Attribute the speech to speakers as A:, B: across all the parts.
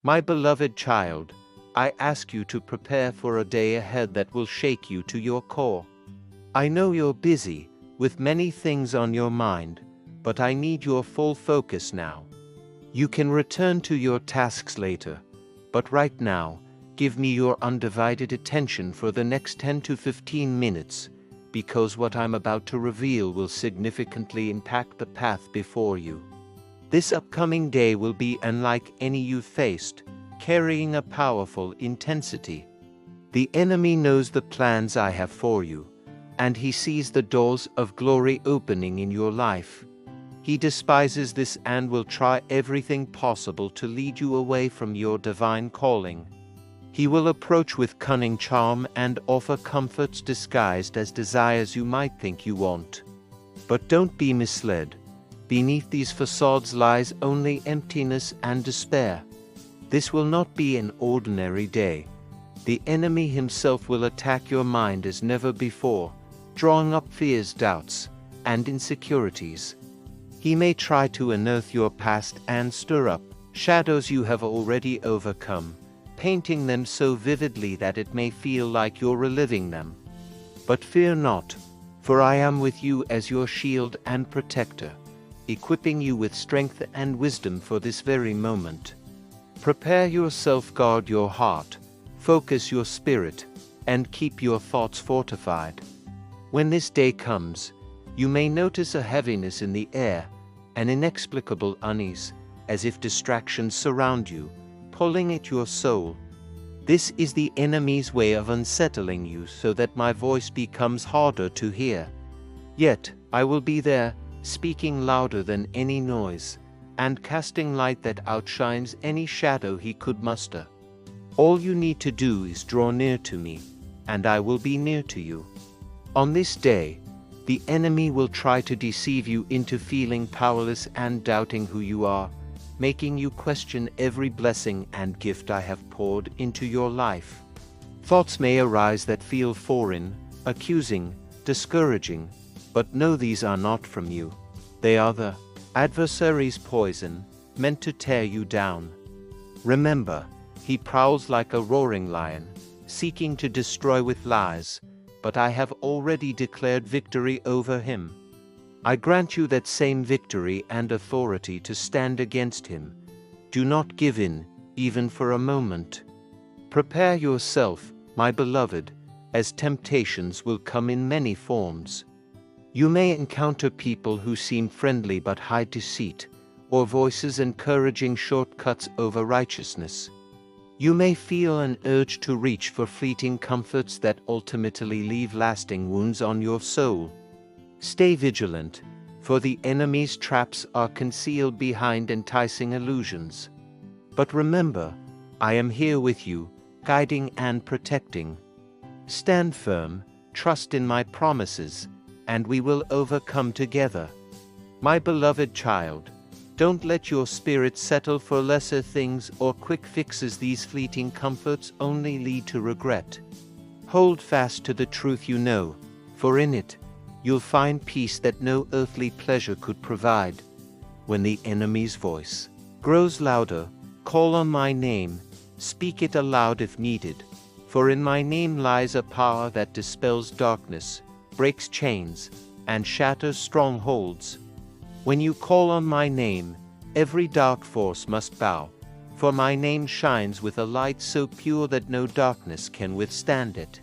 A: My beloved child, I ask you to prepare for a day ahead that will shake you to your core. I know you're busy, with many things on your mind, but I need your full focus now. You can return to your tasks later, but right now, give me your undivided attention for the next 10 to 15 minutes, because what I'm about to reveal will significantly impact the path before you. This upcoming day will be unlike any you've faced, carrying a powerful intensity. The enemy knows the plans I have for you, and he sees the doors of glory opening in your life. He despises this and will try everything possible to lead you away from your divine calling. He will approach with cunning charm and offer comforts disguised as desires you might think you want. But don't be misled. Beneath these facades lies only emptiness and despair. This will not be an ordinary day. The enemy himself will attack your mind as never before, drawing up fears, doubts, and insecurities. He may try to unearth your past and stir up shadows you have already overcome, painting them so vividly that it may feel like you're reliving them. But fear not, for I am with you as your shield and protector, equipping you with strength and wisdom for this very moment. Prepare yourself, guard your heart, focus your spirit, and keep your thoughts fortified. When this day comes, you may notice a heaviness in the air, an inexplicable unease, as if distractions surround you, pulling at your soul. This is the enemy's way of unsettling you so that my voice becomes harder to hear. Yet, I will be there, speaking louder than any noise, and casting light that outshines any shadow he could muster. All you need to do is draw near to me, and I will be near to you. On this day, the enemy will try to deceive you into feeling powerless and doubting who you are, making you question every blessing and gift I have poured into your life. Thoughts may arise that feel foreign, accusing, discouraging, but know these are not from you. They are the adversary's poison, meant to tear you down. Remember, he prowls like a roaring lion, seeking to destroy with lies, but I have already declared victory over him. I grant you that same victory and authority to stand against him. Do not give in, even for a moment. Prepare yourself, my beloved, as temptations will come in many forms. You may encounter people who seem friendly but hide deceit, or voices encouraging shortcuts over righteousness. You may feel an urge to reach for fleeting comforts that ultimately leave lasting wounds on your soul. Stay vigilant, for the enemy's traps are concealed behind enticing illusions. But remember, I am here with you, guiding and protecting. Stand firm, trust in my promises, and we will overcome together. My beloved child, don't let your spirit settle for lesser things or quick fixes. These fleeting comforts only lead to regret. Hold fast to the truth you know, for in it, you'll find peace that no earthly pleasure could provide. When the enemy's voice grows louder, call on my name, speak it aloud if needed, for in my name lies a power that dispels darkness, breaks chains, and shatters strongholds. When you call on my name, every dark force must bow, for my name shines with a light so pure that no darkness can withstand it.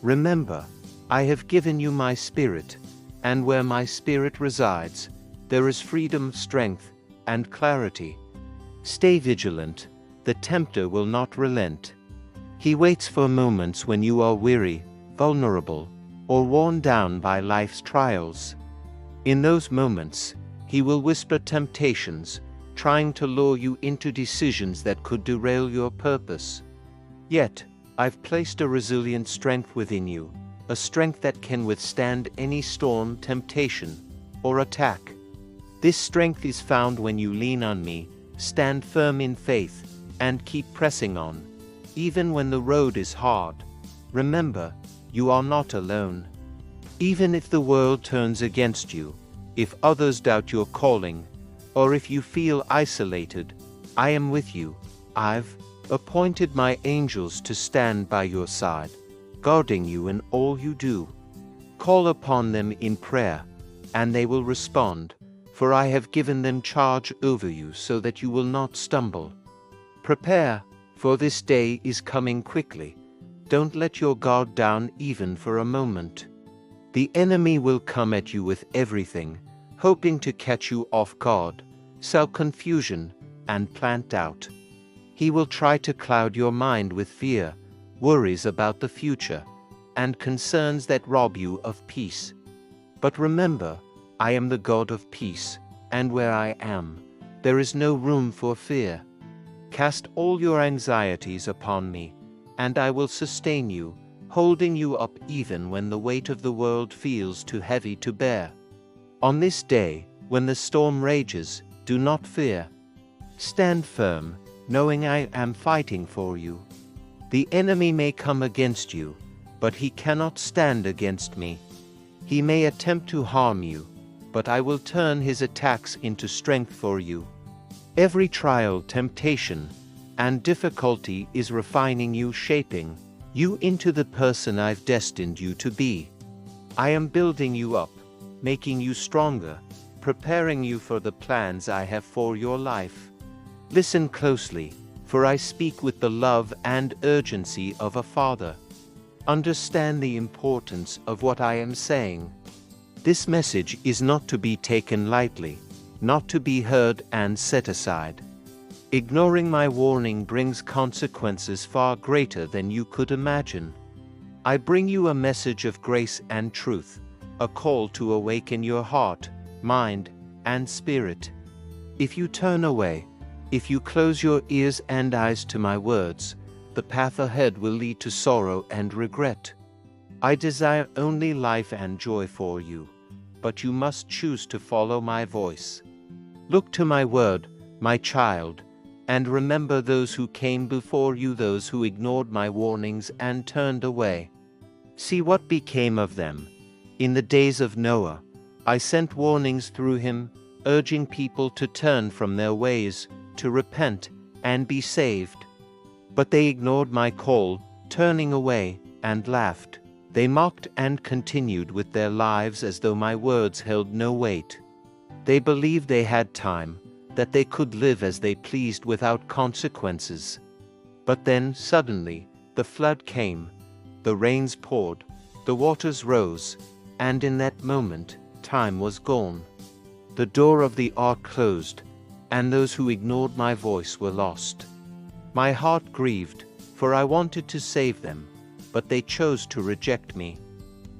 A: Remember, I have given you my spirit, and where my spirit resides, there is freedom, strength, and clarity. Stay vigilant, the tempter will not relent. He waits for moments when you are weary, vulnerable, or worn down by life's trials. In those moments, he will whisper temptations, trying to lure you into decisions that could derail your purpose. Yet, I've placed a resilient strength within you, a strength that can withstand any storm, temptation, or attack. This strength is found when you lean on me, stand firm in faith, and keep pressing on, even when the road is hard. Remember, you are not alone. Even if the world turns against you, if others doubt your calling, or if you feel isolated, I am with you, I've appointed my angels to stand by your side, guarding you in all you do. Call upon them in prayer, and they will respond, for I have given them charge over you so that you will not stumble. Prepare, for this day is coming quickly. Don't let your guard down even for a moment. The enemy will come at you with everything, hoping to catch you off guard, sow confusion, and plant doubt. He will try to cloud your mind with fear, worries about the future, and concerns that rob you of peace. But remember, I am the God of peace, and where I am, there is no room for fear. Cast all your anxieties upon me, and I will sustain you, holding you up even when the weight of the world feels too heavy to bear. On this day, when the storm rages, do not fear. Stand firm, knowing I am fighting for you. The enemy may come against you, but he cannot stand against me. He may attempt to harm you, but I will turn his attacks into strength for you. Every trial, temptation, and difficulty is refining you, shaping you into the person I've destined you to be. I am building you up, making you stronger, preparing you for the plans I have for your life. Listen closely, for I speak with the love and urgency of a father. Understand the importance of what I am saying. This message is not to be taken lightly, not to be heard and set aside. Ignoring my warning brings consequences far greater than you could imagine. I bring you a message of grace and truth, a call to awaken your heart, mind, and spirit. If you turn away, if you close your ears and eyes to my words, the path ahead will lead to sorrow and regret. I desire only life and joy for you, but you must choose to follow my voice. Look to my word, my child, and remember those who came before you, those who ignored my warnings and turned away. See what became of them. In the days of Noah, I sent warnings through him, urging people to turn from their ways, to repent, and be saved. But they ignored my call, turning away, and laughed. They mocked and continued with their lives as though my words held no weight. They believed they had time, that they could live as they pleased without consequences. But then, suddenly, the flood came, the rains poured, the waters rose, and in that moment, time was gone. The door of the ark closed, and those who ignored my voice were lost. My heart grieved, for I wanted to save them, but they chose to reject me.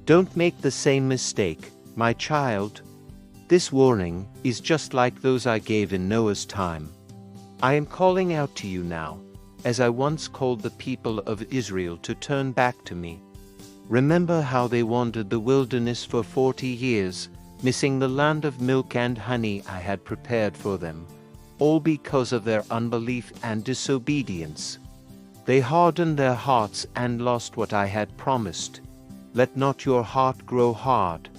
A: Don't make the same mistake, my child. This warning is just like those I gave in Noah's time. I am calling out to you now, as I once called the people of Israel to turn back to me. Remember how they wandered the wilderness for 40 years, missing the land of milk and honey I had prepared for them, all because of their unbelief and disobedience. They hardened their hearts and lost what I had promised. Let not your heart grow hard.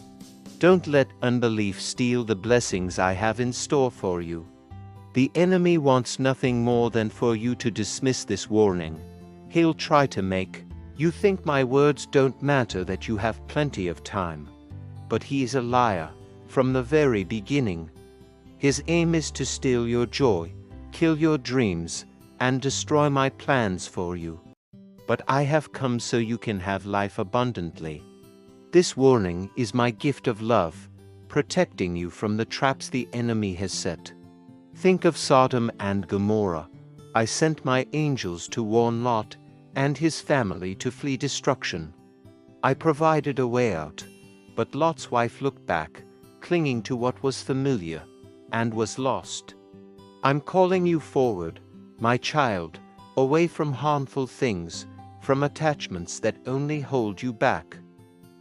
A: Don't let unbelief steal the blessings I have in store for you. The enemy wants nothing more than for you to dismiss this warning. He'll try to make you think my words don't matter, that you have plenty of time. But he is a liar from the very beginning. His aim is to steal your joy, kill your dreams, and destroy my plans for you. But I have come so you can have life abundantly. This warning is my gift of love, protecting you from the traps the enemy has set. Think of Sodom and Gomorrah. I sent my angels to warn Lot and his family to flee destruction. I provided a way out, but Lot's wife looked back, clinging to what was familiar, and was lost. I'm calling you forward, my child, away from harmful things, from attachments that only hold you back.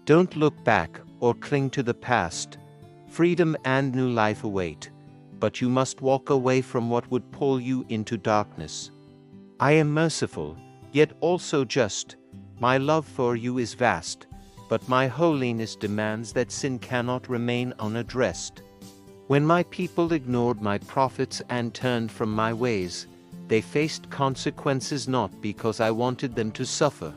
A: Don't look back or cling to the past. Freedom and new life await, but you must walk away from what would pull you into darkness. I am merciful, yet also just. My love for you is vast, but my holiness demands that sin cannot remain unaddressed. When my people ignored my prophets and turned from my ways, They faced consequences not because I wanted them to suffer,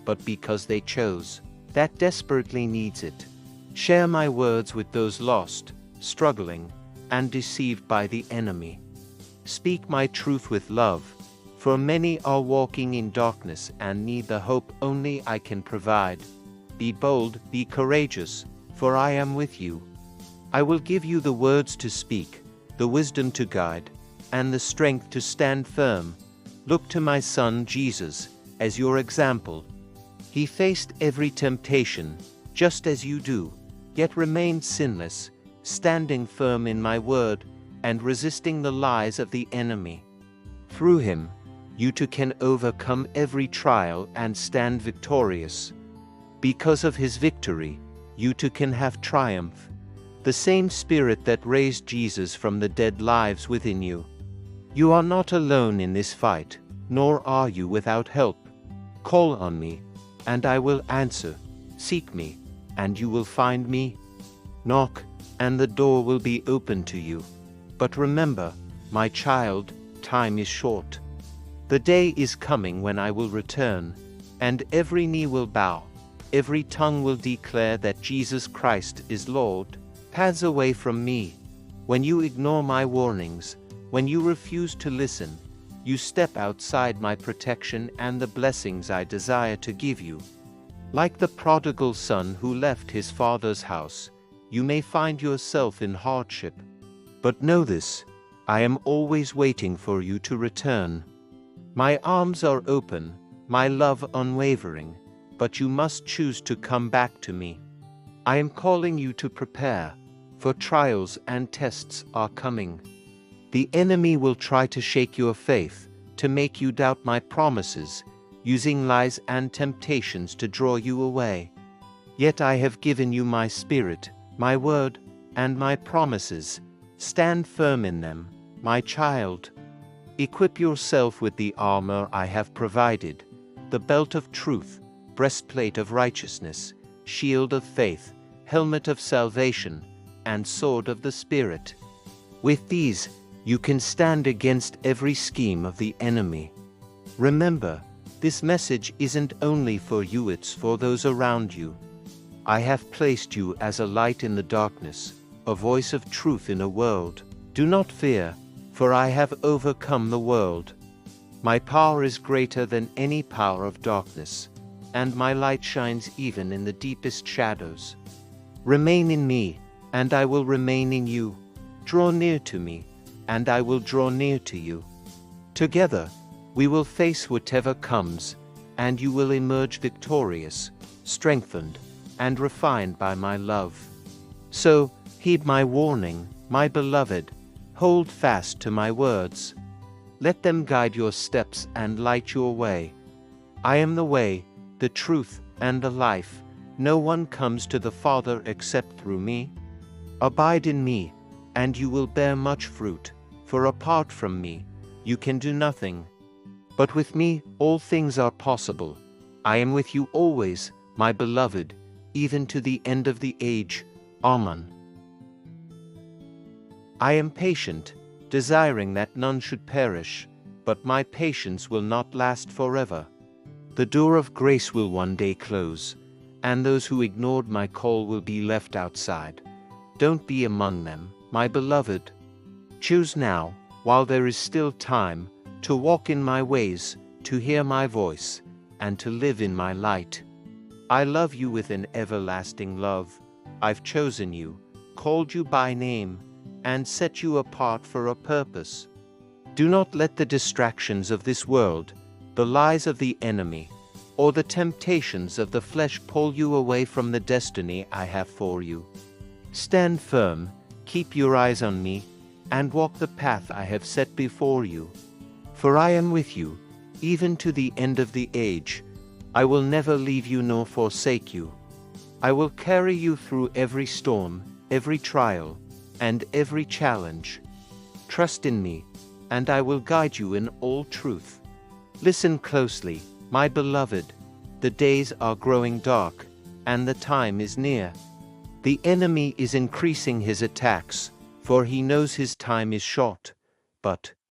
A: but because they chose. That desperately needs it. Share my words with those lost, struggling, and deceived by the enemy. Speak my truth with love, for many are walking in darkness and need the hope only I can provide. Be bold, be courageous, for I am with you. I will give you the words to speak, the wisdom to guide, and the strength to stand firm. Look to my Son Jesus as your example. He faced every temptation, just as you do, yet remained sinless, standing firm in my word and resisting the lies of the enemy. Through him, you too can overcome every trial and stand victorious. Because of his victory, you too can have triumph. The same Spirit that raised Jesus from the dead lives within you. You are not alone in this fight, nor are you without help. Call on me, and I will answer. Seek me, and you will find me. Knock, and the door will be open to you. But remember, my child, time is short. The day is coming when I will return, and every knee will bow, every tongue will declare that Jesus Christ is Lord. Paths away from me. When you ignore my warnings, when you refuse to listen, you step outside my protection and the blessings I desire to give you. Like the prodigal son who left his father's house, you may find yourself in hardship. But know this, I am always waiting for you to return. My arms are open, my love unwavering, but you must choose to come back to me. I am calling you to prepare, for trials and tests are coming. The enemy will try to shake your faith, to make you doubt my promises, using lies and temptations to draw you away. Yet I have given you my Spirit, my word, and my promises. Stand firm in them, my child. Equip yourself with the armor I have provided, the belt of truth, breastplate of righteousness, shield of faith, helmet of salvation, and sword of the Spirit. With these, you can stand against every scheme of the enemy. Remember, this message isn't only for you, it's for those around you. I have placed you as a light in the darkness, a voice of truth in a world. Do not fear, for I have overcome the world. My power is greater than any power of darkness, and my light shines even in the deepest shadows. Remain in me, and I will remain in you. Draw near to me, and I will draw near to you. Together, we will face whatever comes, and you will emerge victorious, strengthened, and refined by my love. So, heed my warning, my beloved. Hold fast to my words. Let them guide your steps and light your way. I am the way, the truth, and the life. No one comes to the Father except through me. Abide in me, and you will bear much fruit, for apart from me, you can do nothing. But with me, all things are possible. I am with you always, my beloved, even to the end of the age. Amen. I am patient, desiring that none should perish, but my patience will not last forever. The door of grace will one day close, and those who ignored my call will be left outside. Don't be among them, my beloved. Choose now, while there is still time, to walk in my ways, to hear my voice, and to live in my light. I love you with an everlasting love. I've chosen you, called you by name, and set you apart for a purpose. Do not let the distractions of this world, the lies of the enemy, or the temptations of the flesh pull you away from the destiny I have for you. Stand firm, keep your eyes on me, and walk the path I have set before you. For I am with you, even to the end of the age. I will never leave you nor forsake you. I will carry you through every storm, every trial, and every challenge. Trust in me, and I will guide you in all truth. Listen closely, my beloved. The days are growing dark, and the time is near. The enemy is increasing his attacks, for he knows his time is short. But